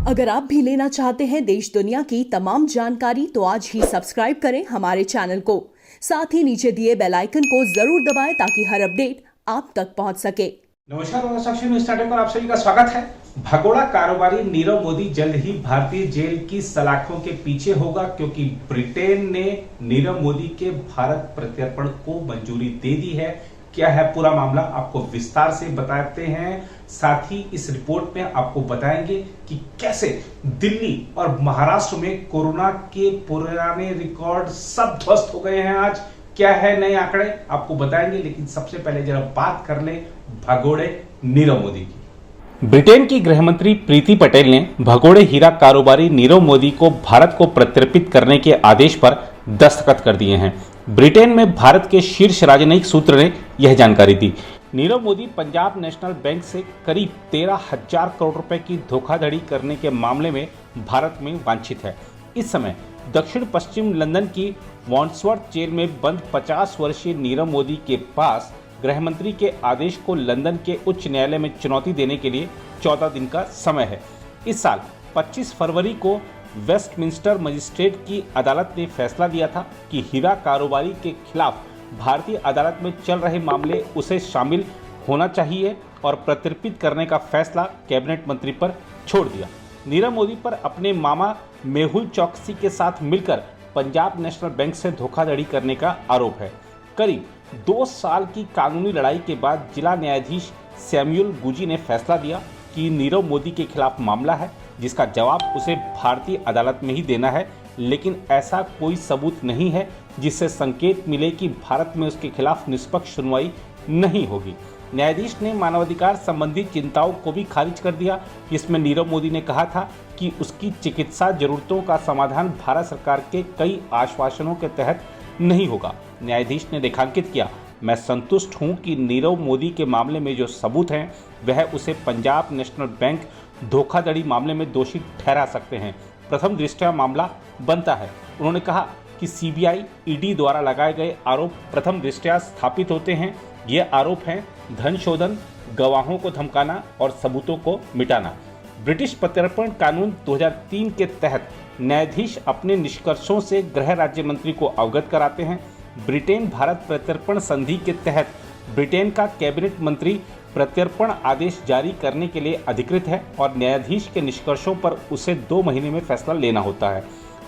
अगर आप भी लेना चाहते हैं देश दुनिया की तमाम जानकारी तो आज ही सब्सक्राइब करें हमारे चैनल को। साथ ही नीचे दिए बेल आइकन को जरूर दबाएं ताकि हर अपडेट आप तक पहुंच सके। नमस्कार, साक्षी न्यूज स्टार्ट पर आप सभी का स्वागत है। भगोड़ा कारोबारी नीरव मोदी जल्द ही भारतीय जेल की सलाखों के पीछे होगा, क्योंकि ब्रिटेन ने नीरव मोदी के भारत प्रत्यर्पण को मंजूरी दे दी है। क्या है पूरा मामला, आपको विस्तार से बताते हैं। साथ ही इस रिपोर्ट में आपको बताएंगे कि कैसे दिल्ली और महाराष्ट्र में कोरोना के पुराने रिकॉर्ड सब ध्वस्त हो गए हैं। आज क्या है नए आंकड़े आपको बताएंगे, लेकिन सबसे पहले जरा बात कर ले भगोड़े नीरव मोदी की। ब्रिटेन की गृह मंत्री प्रीति पटेल ने भगोड़े हीरा कारोबारी नीरव मोदी को भारत को प्रत्यर्पित करने के आदेश पर दस्तखत कर दिए हैं। ब्रिटेन में भारत के शीर्ष राजनयिक सूत्र ने यह जानकारी दी। नीरव मोदी पंजाब नेशनल बैंक से करीब 13,000 करोड़ रुपए की धोखाधड़ी करने के मामले में भारत में वांछित है। इस समय दक्षिण पश्चिम लंदन की वॉन्ड्सवर्थ जेल में बंद 50 वर्षीय नीरव मोदी के पास गृह मंत्री के आदेश को लंदन के उच्च न्यायालय में चुनौती देने के लिए 14 दिन का समय है। इस साल 25 फरवरी को वेस्टमिंस्टर मजिस्ट्रेट की अदालत ने फैसला दिया था कि हीरा कारोबारी के खिलाफ भारतीय अदालत में चल रहे मामले उसे शामिल होना चाहिए और प्रत्यर्पित करने का फैसला कैबिनेट मंत्री पर छोड़ दिया। नीरव मोदी पर अपने मामा मेहुल चौकसी के साथ मिलकर पंजाब नेशनल बैंक से धोखाधड़ी करने का आरोप है। करीब 2 साल की कानूनी लड़ाई के बाद जिला न्यायाधीश सैमुअल गुजी ने फैसला दिया कि नीरव मोदी के खिलाफ मामला है, जिसका जवाब उसे भारतीय अदालत में ही देना है, लेकिन ऐसा कोई सबूत नहीं है जिससे संकेत मिले कि भारत में उसके खिलाफ निष्पक्ष सुनवाई नहीं होगी। न्यायाधीश ने मानवाधिकार संबंधी चिंताओं को भी खारिज कर दिया, जिसमें नीरव मोदी ने कहा था कि उसकी चिकित्सा जरूरतों का समाधान भारत सरकार के कई आश्वासनों के तहत नहीं होगा। न्यायाधीश ने रेखांकित किया, मैं संतुष्ट हूं कि नीरव मोदी के मामले में जो सबूत हैं वह उसे पंजाब नेशनल बैंक धोखाधड़ी मामले में दोषी ठहरा सकते हैं। प्रथम दृष्टया मामला बनता है। उन्होंने कहा कि सीबीआई ईडी द्वारा लगाए गए आरोप प्रथम दृष्टया स्थापित होते हैं। ये आरोप हैं धन शोधन, गवाहों को धमकाना और सबूतों को मिटाना। ब्रिटिश प्रत्यर्पण कानून 2003 के तहत न्यायाधीश अपने निष्कर्षों से गृह राज्य मंत्री को अवगत कराते हैं। ब्रिटेन भारत प्रत्यर्पण संधि के तहत ब्रिटेन का कैबिनेट मंत्री प्रत्यर्पण आदेश जारी करने के लिए अधिकृत है और न्यायाधीश के निष्कर्षों पर उसे 2 महीने में फैसला लेना होता है।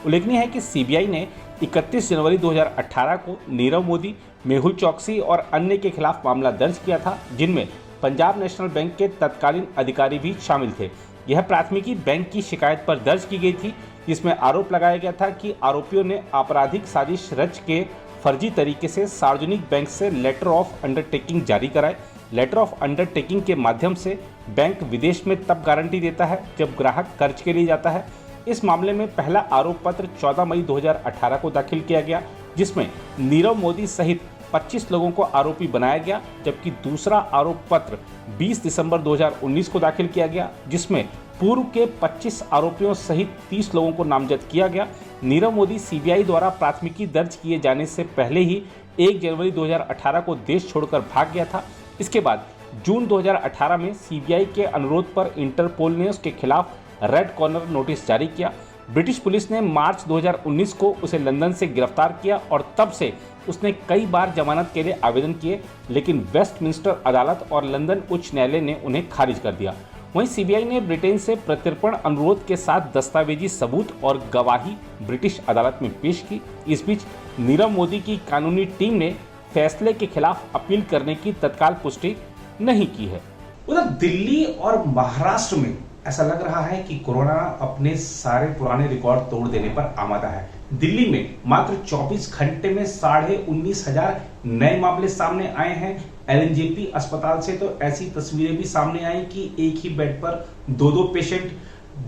उल्लेखनीय है कि सीबीआई ने 31 जनवरी 2018 को नीरव मोदी, मेहुल चौकसी और अन्य के खिलाफ मामला दर्ज किया था, जिनमें पंजाब नेशनल बैंक के तत्कालीन अधिकारी भी शामिल थे। यह प्राथमिकी बैंक की शिकायत पर दर्ज की गई थी, जिसमें आरोप लगाया गया था कि आरोपियों ने आपराधिक साजिश रच के फर्जी तरीके से सार्वजनिक बैंक से लेटर ऑफ अंडरटेकिंग जारी कराए। लेटर ऑफ अंडरटेकिंग के माध्यम से बैंक विदेश में तब गारंटी देता है जब ग्राहक कर्ज के लिए जाता है। इस मामले में पहला आरोप पत्र 14 मई 2018 को दाखिल किया गया, जिसमें नीरव मोदी सहित 25 लोगों को आरोपी बनाया गया, जबकि दूसरा आरोप पत्र 20 दिसंबर 2019 को दाखिल किया गया, जिसमें पूर्व के 25 आरोपियों सहित 30 लोगों को नामजद किया गया। नीरव मोदी सीबीआई द्वारा प्राथमिकी दर्ज किए जाने से पहले ही 1 जनवरी 2018 को देश छोड़कर भाग गया था। इसके बाद जून 2018 में सीबीआई के अनुरोध पर इंटरपोल ने उसके खिलाफ रेड कॉर्नर नोटिस जारी किया। ब्रिटिश पुलिस ने मार्च 2019 को उसे लंदन से गिरफ्तार किया और तब से उसने कई बार जमानत के लिए आवेदन किए, लेकिन वेस्टमिंस्टर अदालत और लंदन उच्च न्यायालय ने उन्हें खारिज कर दिया। वहीं सीबीआई ने ब्रिटेन से प्रत्यर्पण अनुरोध के साथ दस्तावेजी सबूत और गवाही ब्रिटिश अदालत में पेश की। इस बीच नीरव मोदी की कानूनी टीम ने फैसले के खिलाफ अपील करने की तत्काल पुष्टि नहीं की है। उधर दिल्ली और महाराष्ट्र में ऐसा लग रहा है कि कोरोना अपने सारे पुराने रिकॉर्ड तोड़ देने पर आमादा है। दिल्ली में मात्र 24 घंटे में 19,500 नए मामले सामने आए हैं। एलएनजेपी अस्पताल से तो ऐसी तस्वीरें भी सामने आई कि एक ही बेड पर 2-2 पेशेंट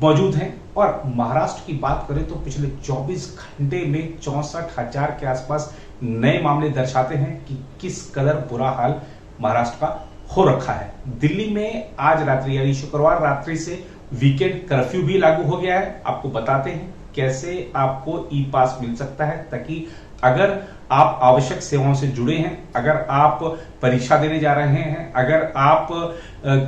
मौजूद हैं। और महाराष्ट्र की बात करें तो पिछले 24 घंटे में 64,000 के आसपास नए मामले दर्शाते हैं कि किस कदर बुरा हाल महाराष्ट्र का हो रखा है। दिल्ली में आज रात्रि यानी शुक्रवार रात्रि से वीकेंड कर्फ्यू भी लागू हो गया है। आपको बताते हैं कैसे आपको ई पास मिल सकता है, ताकि अगर आप आवश्यक सेवाओं से जुड़े हैं, अगर आप परीक्षा देने जा रहे हैं, अगर आप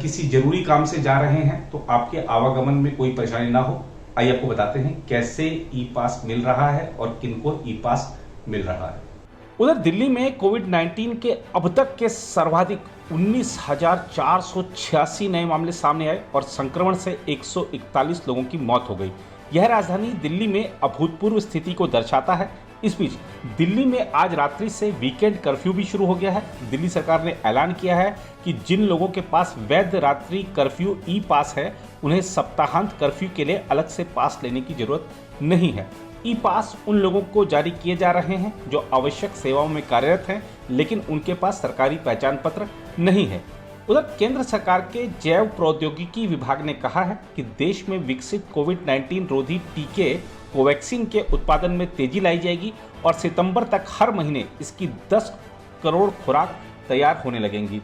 किसी जरूरी काम से जा रहे हैं, तो आपके आवागमन में कोई परेशानी ना हो, आइए आपको बताते हैं कैसे ई पास मिल रहा है और किनको ई पास मिल रहा है। उधर दिल्ली में कोविड-19 के अब तक के सर्वाधिक 19,486 नए मामले सामने आए और संक्रमण से 141 लोगों की मौत हो गई। यह राजधानी दिल्ली में अभूतपूर्व स्थिति को दर्शाता है। इस बीच दिल्ली में आज रात्रि से वीकेंड कर्फ्यू भी शुरू हो गया है। दिल्ली सरकार ने ऐलान किया है कि जिन लोगों के पास वैध रात्रि कर्फ्यू ई पास है, उन्हें सप्ताहांत कर्फ्यू के लिए अलग से पास लेने की जरूरत नहीं है। ई पास उन लोगों को जारी किए जा रहे हैं जो आवश्यक सेवाओं में कार्यरत हैं, लेकिन उनके पास सरकारी पहचान पत्र नहीं है। उधर केंद्र सरकार के जैव प्रौद्योगिकी विभाग ने कहा है कि देश में विकसित कोविड-19 रोधी टीके कोवैक्सीन के उत्पादन में तेजी लाई जाएगी और सितंबर तक हर महीने इसकी 10 करोड़ खुराक तैयार होने लगेंगी।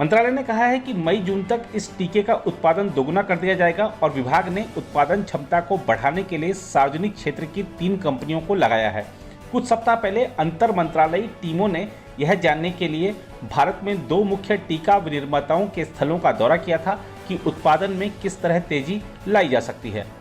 मंत्रालय ने कहा है कि मई जून तक इस टीके का उत्पादन दोगुना कर दिया जाएगा और विभाग ने उत्पादन क्षमता को बढ़ाने के लिए सार्वजनिक क्षेत्र की 3 कंपनियों को लगाया है। कुछ सप्ताह पहले अंतर मंत्रालयी टीमों ने यह जानने के लिए भारत में 2 मुख्य टीका विनिर्माताओं के स्थलों का दौरा किया था कि उत्पादन में किस तरह तेजी लाई जा सकती है।